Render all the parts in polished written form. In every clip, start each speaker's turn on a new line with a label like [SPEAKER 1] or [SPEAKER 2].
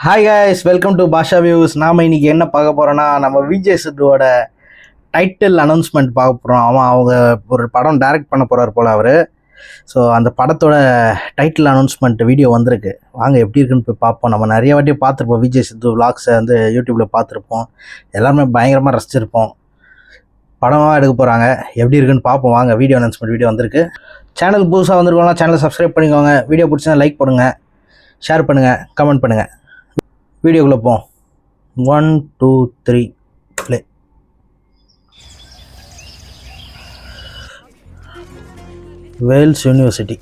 [SPEAKER 1] Hi guys, welcome to Basha views. நாம் இன்றைக்கி என்ன பார்க்க போகிறோன்னா, நம்ம விஜய் சித்துவோட டைட்டில் அனௌன்ஸ்மெண்ட் பார்க்க போகிறோம். அவங்க ஒரு படம் டைரக்ட் பண்ண போகிறார் போல் அவர். ஸோ அந்த படத்தோட டைட்டில் அனௌன்ஸ்மெண்ட் வீடியோ வந்திருக்கு. வாங்க எப்படி இருக்குன்னு போய் பார்ப்போம். நம்ம நிறைய வாட்டி பார்த்துருப்போம், விஜய் சித்து விலாக்ஸை வந்து யூடியூப்பில் பார்த்துருப்போம். எல்லாருமே பயங்கரமாக ரசிச்சிருப்போம். படமாக எடுக்க போகிறாங்க, எப்படி இருக்குன்னு பார்ப்போம். வாங்க, வீடியோ அனௌன்ஸ்மெண்ட் வீடியோ வந்திருக்கு. சேனல் புதுசாக வந்திருக்கோம்னா சேனலை சப்ஸ்கிரைப் பண்ணிக்கோங்க. வீடியோ பிடிச்சா லைக் பண்ணுங்கள், ஷேர் பண்ணுங்கள், கமெண்ட் பண்ணுங்கள். வீடியோக்குள்ளே போவோம். 1 2 3 ப்ளே. Wales university.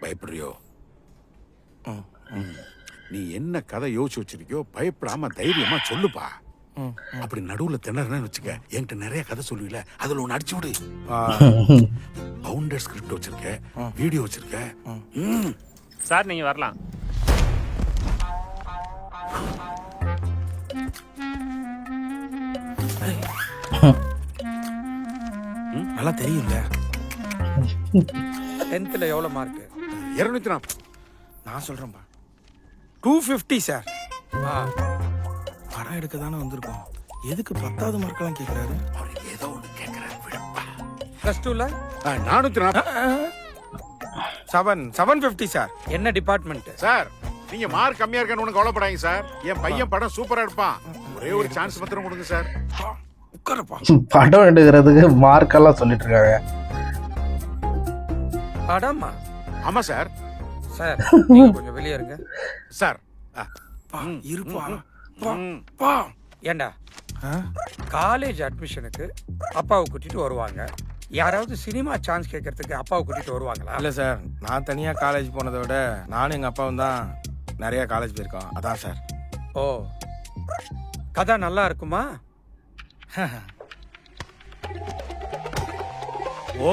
[SPEAKER 2] பயப்படுறியோ? நீ என்ன கதை யோசிச்சு வச்சிருக்கியோ பயப்படாம தைரியமா சொல்லுப்பா. அப்படி நடுவுல திணறன்னு வச்சுக்க, என்கிட்ட நிறைய கதை சொல்லுவீல, அதுல ஒண்ணு அடிச்சு விடு. பவுண்டர் ஸ்கிரிப்ட் வச்சிருக்க, வீடியோ வச்சிருக்க.
[SPEAKER 3] சார் நீங்க வரலாம்.
[SPEAKER 4] நல்லா தெரியும்ல.
[SPEAKER 5] 10th எவ்வளவு மார்க்?
[SPEAKER 2] 240.
[SPEAKER 4] நான் சொல்றேன்பா 250 சார். படம் எடுக்க தானே வந்திருக்கோம், எதுக்கு 10வது மார்க்கெல்லாம் கேட்குறாரு?
[SPEAKER 2] அவர் ஏதோ ஒண்ணு கேட்கிறாரு.
[SPEAKER 5] ப்ளஸ் 2ல
[SPEAKER 2] 440.
[SPEAKER 4] 750 சார்.
[SPEAKER 5] என்ன டிபார்ட்மெண்ட்?
[SPEAKER 2] சார் நீங்க மார்க் கம்மியா இருக்கான்னு ஒண்ணு கவலைப்படாதீங்க சார். என் பையன் படம் சூப்பரா எடுப்பான். ஒரே ஒரு சான்ஸ் மாத்திரம் கொடுங்க சார்.
[SPEAKER 4] உட்காரப்பா.
[SPEAKER 1] படம் எடுக்கிறதுக்கு மார்க்கெல்லாம் சொல்லிட்டு இருக்காங்க.
[SPEAKER 5] படமா?
[SPEAKER 2] ஆமா சார்.
[SPEAKER 5] சார் நீங்க கொஞ்சம் வெளிய இருங்க
[SPEAKER 2] சார்.
[SPEAKER 4] இருப்பா பா.
[SPEAKER 5] ஏண்டா, காலேஜ் அட்மிஷனுக்கு அப்பாவை கூட்டிட்டு வருவாங்க, யாராவது சினிமா சான்ஸ் கேட்கறதுக்கு அப்பாவை கூட்டிட்டு வருவாங்களா?
[SPEAKER 4] இல்ல சார், நான் தனியா காலேஜ் போனதை விட நானும் எங்க அப்பாவும் தான் நிறைய காலேஜ் போயிருக்கோம், அதான் சார்.
[SPEAKER 5] ஓ, கதை நல்லா இருக்குமா?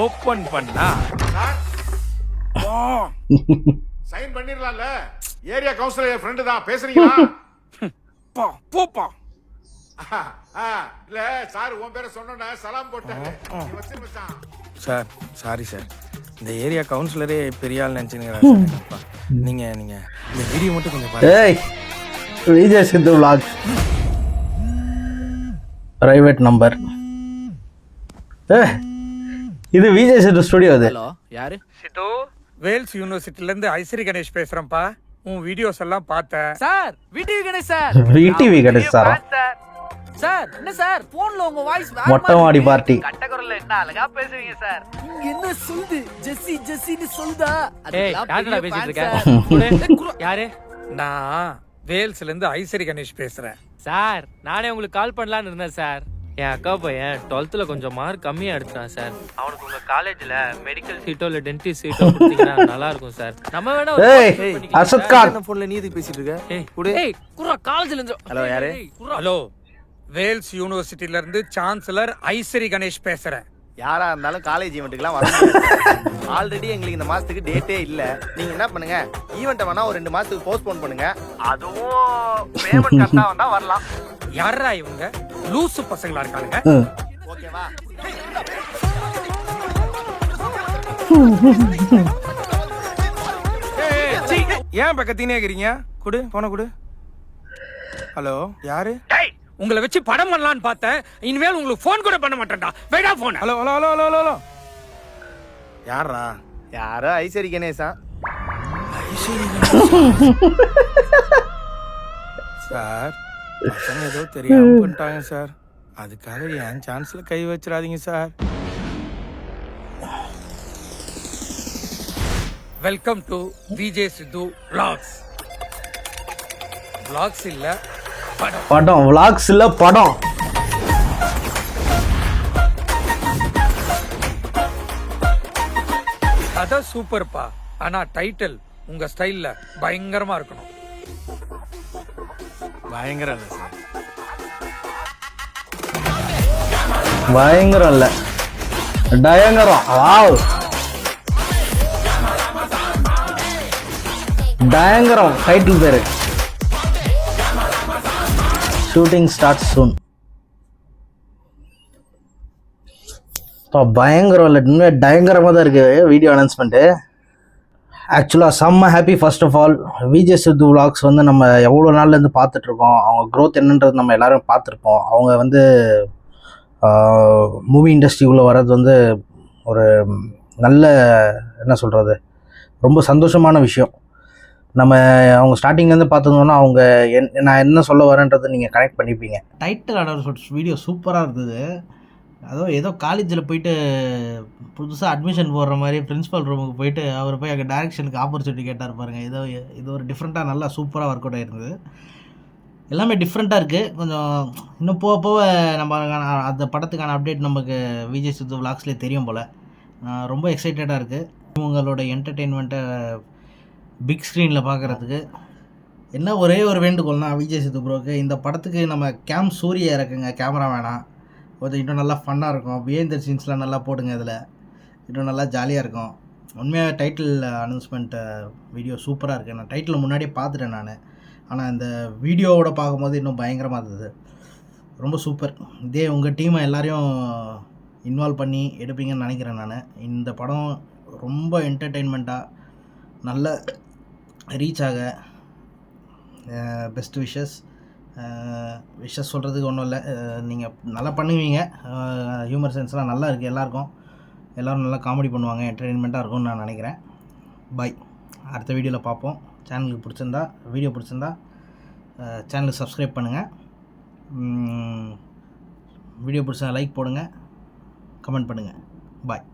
[SPEAKER 4] ஓபன் பண்ணா
[SPEAKER 2] சைன் பண்ணிரலாம்ல. ஏரியா கவுன்சிலர் ஃப்ரெண்ட் தான், பேசுறீங்களா?
[SPEAKER 4] பா போப்பா.
[SPEAKER 2] இல்ல சார், உன் பேரை சொன்னோன்னே சலாம் போட்டாரு. நீ வச்சு மச்சான்.
[SPEAKER 4] சார் சாரி சார், இந்த ஏரியா கவுன்சிலரே பெரிய ஆள் நினைச்சுங்க. நீங்க நீங்க இந்த வீடியோ மட்டும் கொஞ்சம் பாருங்க.
[SPEAKER 1] ஏய், விஜய் சித்து விலாக் பிரைவேட் நம்பர். இது விஜய் சித்து ஸ்டுடியோ. அது
[SPEAKER 3] ஹலோ, யாரு?
[SPEAKER 5] சித்து, வேல்ஸ் யூனிவர்சிட்டில இருந்து ஐஸ்வரி கணேஷ் பேசுறேன்ப்பா. உன் வீடியோஸ் எல்லாம் பார்த்தேன்
[SPEAKER 3] sir. VTV Ganesh sir.
[SPEAKER 1] VTV Ganesh சாரா?
[SPEAKER 3] சார் என்ன சார், போன்ல உங்க வாய்ஸ்
[SPEAKER 1] மொட்டை மாடி பார்ட்டி.
[SPEAKER 3] கட்ட குரல்ல என்ன அழகா பேசுவீங்க சார். இங்க என்ன சொல்லுது? ஜெஸ்ஸி ஜெஸ்ஸின்னு சொல்லுதா? யாரடா பேசிட்டு இருக்க? யாரு?
[SPEAKER 5] நான் வேல்ஸ்ல இருந்து ஐஸ்வரி கணேஷ் பேசுறேன்
[SPEAKER 3] சார். நானே உங்களுக்கு கால் பண்ணலாம்னு இருந்தேன் சார். என் அக்கா பையன் 12th கொஞ்சம் மார்க் கம்மியா எடுத்தான் சார். அவனுக்கு உங்க காலேஜ்ல மெடிக்கல் சீட்டோ இல்ல டென்டிஸ்ட் சீட்டோ கொடுத்தீங்கன்னா நல்லா இருக்கும் சார். நம்ம வேணா
[SPEAKER 1] அசத் கான்
[SPEAKER 4] போன்ல நீ எதுக்கு பேசிட்டு இருக்க?
[SPEAKER 3] ஏய் குரா, காலேஜ்ல இருந்து.
[SPEAKER 4] ஹலோ, யாரு?
[SPEAKER 5] ஹலோ, வேல்ஸ் யூனிவர்சிட்டில இருந்து சான்சலர் ஐஸ்வரி கணேஷ் பேசுறேன்.
[SPEAKER 6] யாரா இருந்தாலும் காலேஜ் ஈவெண்ட்டுக்குலாம் வர முடியாது. ஆல்ரெடி எங்களுக்கு இந்த மாசத்துக்கு டேட்டே இல்ல. நீங்க என்ன பண்ணுங்க, ஈவெண்ட்டை வேணா ஒரு 2 மாசத்துக்கு போஸ்ட்போன் பண்ணுங்க. அதுவும் பேமெண்ட் கரெக்டா வந்தா வரலாம்.
[SPEAKER 5] யாரா இவங்க? லூசு பசங்களா இருக்கானுங்க.
[SPEAKER 6] ஓகேவா?
[SPEAKER 4] ஏன் பக்கத்தினே இருக்கிறீங்க? குடு போன குடு. ஹலோ, யாரு?
[SPEAKER 5] உங்களை வச்சு படம் பண்ணலான்னு பார்த்தேன், இனிமேல் உங்களுக்கு போன் கூட பண்ண மாட்டேன்டா. வேடா போன்.
[SPEAKER 4] Hello hello hello hello hello. யாரா?
[SPEAKER 6] யாரோ ஐஸ்வரி கணேசா.
[SPEAKER 4] சார், பசங்க ஏதோ தெரியாம பண்ணிட்டாங்க சார், அதுக்காக என் சான்ஸ்ல கை வச்சிடாதீங்க sir.
[SPEAKER 5] Welcome to Vijay Sithu vlogs. vlogs இல்ல
[SPEAKER 1] படம். விலாக்ஸ் இல்ல படம்.
[SPEAKER 5] அதான் சூப்பர்ப்பா. ஆனா டைட்டில் உங்க ஸ்டைல்ல பயங்கரமா இருக்கணும்.
[SPEAKER 4] பயங்கரம் இல்லை சார்,
[SPEAKER 1] பயங்கரம் இல்ல, டயங்கரம். வாவ், டயங்கரம் டைட்டில் பேரு. Shooting starts soon. இப்போ பயங்கரம் இல்லை, இன்னும் பயங்கரமாக தான் இருக்குது வீடியோ அனௌன்ஸ்மெண்ட்டு. ஆக்சுவலாக செம்ம happy. First of all Vijay Siddhu vlogs வந்து நம்ம எவ்வளோ நாள்லேருந்து பார்த்துட்ருக்கோம். அவங்க க்ரோத் என்னன்றது நம்ம எல்லோரும் பார்த்துருப்போம். அவங்க வந்து மூவி இண்டஸ்ட்ரிக்குள்ளே வர்றது வந்து ஒரு நல்ல என்ன சொல்கிறது, ரொம்ப சந்தோஷமான விஷயம். நம்ம அவங்க ஸ்டார்டிங்லேருந்து பார்த்துருந்தோன்னா அவங்க நான் என்ன சொல்ல வரேன்றது நீங்கள் கனெக்ட் பண்ணிப்பீங்க. டைட்டில் அனௌன்ஸ்மெண்ட் வீடியோ சூப்பராக இருந்தது. அதுவும் ஏதோ காலேஜில் போயிட்டு புதுசாக அட்மிஷன் போடுற மாதிரி பிரின்ஸிபல் ரூமுக்கு போயிட்டு அவர் போய் அங்கே டைரக்ஷனுக்கு ஆப்பர்ச்சுனிட்டி கேட்டார் பாருங்கள். இது ஒரு டிஃப்ரெண்ட்டாக நல்லா சூப்பராக ஒர்க் அவுட் ஆகிருந்தது. எல்லாமே டிஃப்ரெண்ட்டாக இருக்குது. கொஞ்சம் இன்னும் போக போக நம்ம அந்த படத்துக்கான அப்டேட் நமக்கு விஜய் சித்து விலாக்ஸ்லேயே தெரியும் போல். ரொம்ப எக்ஸைட்டடாக இருக்குது இவங்களோட என்டர்டெயின்மெண்ட்டை பிக் ஸ்க்ரீனில் பார்க்குறதுக்கு. என்ன ஒரே ஒரு வேண்டுகோள்னா விஜய் சித்து ப்ரோக்கு, இந்த படத்துக்கு நம்ம சூரிய இறக்குங்க, கேமரா வேணாம். கொஞ்சம் இன்னும் நல்லா ஃபன்னாக இருக்கும். பிஹைண்ட் த சீன்ஸ்லாம் நல்லா போடுங்க. இதில் இன்னும் நல்லா ஜாலியாக இருக்கும். உண்மையாக டைட்டில் அனௌன்ஸ்மெண்ட் வீடியோ சூப்பராக இருக்குது. நான் டைட்டில் முன்னாடியே பார்த்துட்டேன் நான். ஆனால் இந்த வீடியோவோட பார்க்கும்போது இன்னும் பயங்கரமாக இருந்தது. ரொம்ப சூப்பர். இதே உங்கள் டீமை எல்லாரையும் இன்வால்வ் பண்ணி எடுப்பீங்கன்னு நினைக்கிறேன் நான். இந்த படம் ரொம்ப என்டர்டெயின்மெண்ட்டாக நல்ல ரீச் ஆக பெஸ்ட் விஷஸ் சொல்கிறதுக்கு ஒன்றும் இல்லை. நீங்கள் நல்லா பண்ணுவீங்க. ஹியூமர் சென்ஸ்லாம் நல்லா இருக்குது எல்லாருக்கும். எல்லோரும் நல்லா காமெடி பண்ணுவாங்க. என்டர்டெயின்மெண்ட்டாக இருக்கும்னு நான் நினைக்கிறேன். பை. அடுத்த வீடியோவில் பார்ப்போம். சேனலுக்கு பிடிச்சிருந்தா சேனலுக்கு சப்ஸ்கிரைப் பண்ணுங்கள். வீடியோ பிடிச்சா லைக் போடுங்க, கமெண்ட் பண்ணுங்கள். பாய்.